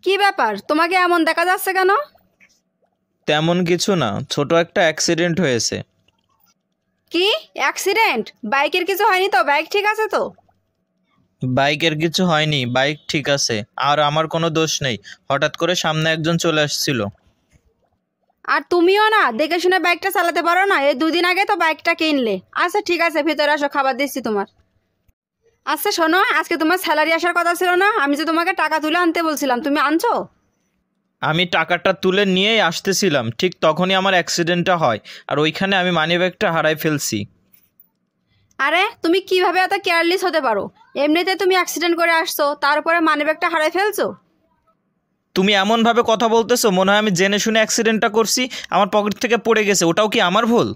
কি ব্যাপার, তোমাকে এমন দেখা যাচ্ছে কেন? তেমন কিছু না, ছোট একটা অ্যাক্সিডেন্ট হয়েছে। কি অ্যাক্সিডেন্ট? বাইকের কিছু হয়নি তো? বাইক ঠিক আছে তো? বাইকের কিছু হয়নি, বাইক ঠিক আছে। আর আমার কোনো দোষ নেই, হঠাৎ করে সামনে একজন চলে আসছিল। আর তুমিও না দেখে শুনে বাইকটা চালাতে পারো না? এই 2 দিন আগে তো বাইকটা কিনলে। আচ্ছা ঠিক আছে, ভিতরে আসো, খাবার দিচ্ছি তোমার। আচ্ছা শোনো, আজকে তোমার স্যালারি আসার কথা ছিল না? আমি যে তোমাকে টাকা তুলে আনতে বলছিলাম, তুমি আনছো? আমি টাকাটা তুলে নিয়েই আসতেছিলাম, ঠিক তখনই আমার অ্যাক্সিডেন্টটা হয়। আর ওইখানে আমি মানিব্যাগটা হারাই ফেলছি। আরে তুমি কিভাবে এত কেয়ারলেস হতে পারো? এমনিতে তুমি অ্যাক্সিডেন্ট করে আসছো, তারপরে মানিব্যাগটা হারাই ফেলছো? তুমি এমনভাবে কথা বলতেছো মনে হয় আমি জেনে শুনে অ্যাক্সিডেন্টটা করছি। আমার পকেট থেকে পড়ে গেছে, ওটাও কি আমার ভুল?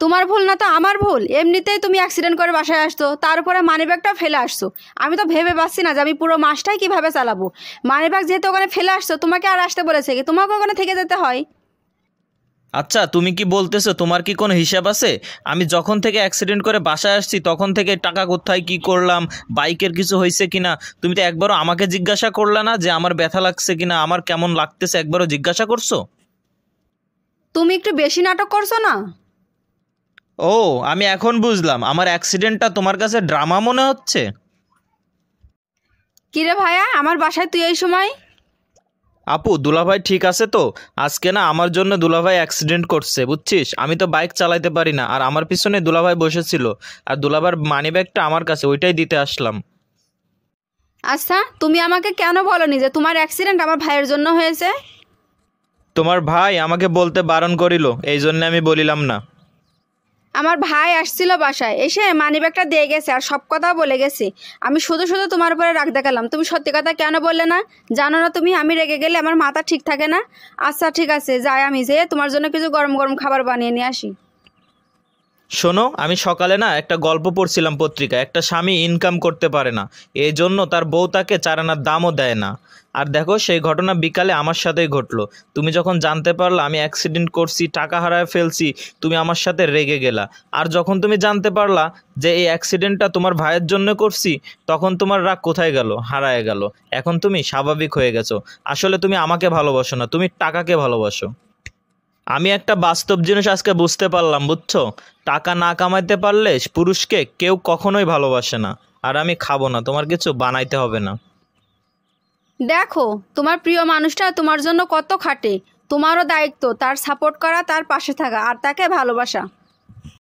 তোমার ভুল না তো আমার ভুল। এমনিতেই তুমি অ্যাক্সিডেন্ট করে বাসায় আসছো, তার উপরে মানিব্যাগটা ফেলে আসছো। আমি তো ভেবে পাচ্ছি না যে আমি পুরো মাসটাই কিভাবে চালাবো। মানিব্যাগ যেহেতু ওখানে ফেলে আসছো, তোমাকে আর আসতে বলেছে কি? তোমাকে ওখানে থেকে যেতে হয়। আচ্ছা, তুমি কি বলতেছো তোমার কি কোনো হিসাব আছে? আমি যখন থেকে অ্যাক্সিডেন্ট করে বাসায় আসছি তখন থেকে টাকা কোথায় কি করলাম, বাইকের কিছু হয়েছে কিনা, তুমি তো একবারও আমাকে জিজ্ঞাসা করলে না যে আমার ব্যথা লাগছে কিনা, আমার কেমন লাগতেছে, একবারও জিজ্ঞাসা করছো? তুমি একটু বেশি নাটক করছো না? ও, আমি এখন বুঝলাম আমার অ্যাক্সিডেন্টটা তোমার কাছে ড্রামা মনে হচ্ছে। কিরে ভাইয়া, আমার বাসায় তুই এই সময়? আপু, দুলাভাই ঠিক আছে তো? আজকে না আমার জন্য দুলাভাই অ্যাক্সিডেন্ট করছে, বুঝছিস? আমি তো বাইক চালাতে পারি না, আর আমার পিছনে দুলাভাই বসেছিল, আর দুলাভার মানিব্যাগটা আমার কাছে, ওইটাই দিতে আসলাম। আচ্ছা তুমি আমাকে কেন বলনি যে তোমার অ্যাক্সিডেন্ট আমার ভাইয়ের জন্য হয়েছে? তোমার ভাই আমাকে বলতে বারণ করিল, এই জন্য আমি বলিলাম না। আমার ভাই আসছিল বাসায়, এসে মানিব্যাগটা দিয়ে গেছে আর সব কথা বলে গেছে। আমি শুধু শুধু তোমার উপরে রাগ দেখালাম। তুমি সত্যি কথা কেন বললে না? জানো না তুমি আমি রেগে গেলে আমার মাথা ঠিক থাকে না। আচ্ছা ঠিক আছে, যাই আমি যেয়ে তোমার জন্য কিছু গরম গরম খাবার বানিয়ে নিয়ে আসি। শোনো, আমি সকালে না একটা গল্প পড়ছিলাম পত্রিকায়, একটা স্বামী ইনকাম করতে পারে না, এই জন্য তার বউ তাকে 4 আনার দামও দেয় না। আর দেখো, সেই ঘটনা বিকালে আমার সাথেই ঘটলো। তুমি যখন জানতে পারলা আমি অ্যাক্সিডেন্ট করছি, টাকা হারায় ফেলছি, তুমি আমার সাথে রেগে গেলা। আর যখন তুমি জানতে পারলা যে এই অ্যাক্সিডেন্টটা তোমার ভাইয়ের জন্য করছি, তখন তোমার রাগ কোথায় গেল? হারায় গেল। এখন তুমি স্বাভাবিক হয়ে গেছো। আসলে তুমি আমাকে ভালোবাসো না, তুমি টাকাকে ভালোবাসো। আমি একটা বাস্তব জিনিস আজকে বুঝতে পারলাম, বুঝছো? টাকা না কামাইতে পারলে পুরুষকে কেউ কখনোই ভালোবাসে না। আর আমি খাবো না, তোমার কিছু বানাইতে হবে না। দেখো, তোমার প্রিয় মানুষটা তোমার জন্য কত খাটে। তোমারও দায়িত্ব তার সাপোর্ট করা, তার পাশে থাকা আর তাকে ভালোবাসা।